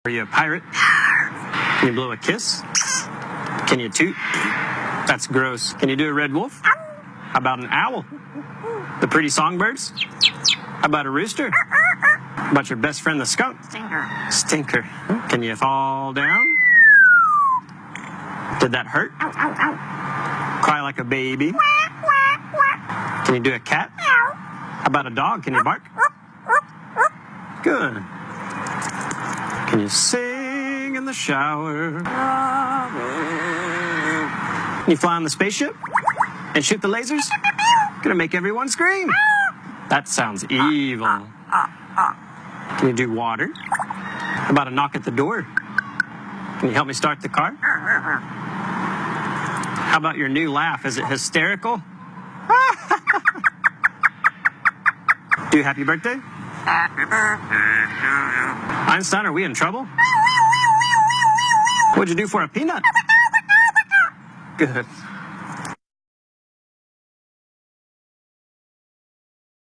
Are you a pirate? Can you blow a kiss? Can you toot? That's gross. Can you do a red wolf? How about an owl? The pretty songbirds? How about a rooster? How about your best friend, the skunk? Stinker. Can you fall down? Did that hurt? Cry like a baby? Can you do a cat? How about a dog? Can you bark? Good. Can you sing in the shower? Can you fly on the spaceship and shoot the lasers? Gonna make everyone scream. That sounds evil. Can you do water? How about a knock at the door? Can you help me start the car? How about your new laugh? Is it hysterical? Do happy birthday? Einstein, are we in trouble? What'd you do for a peanut? Good.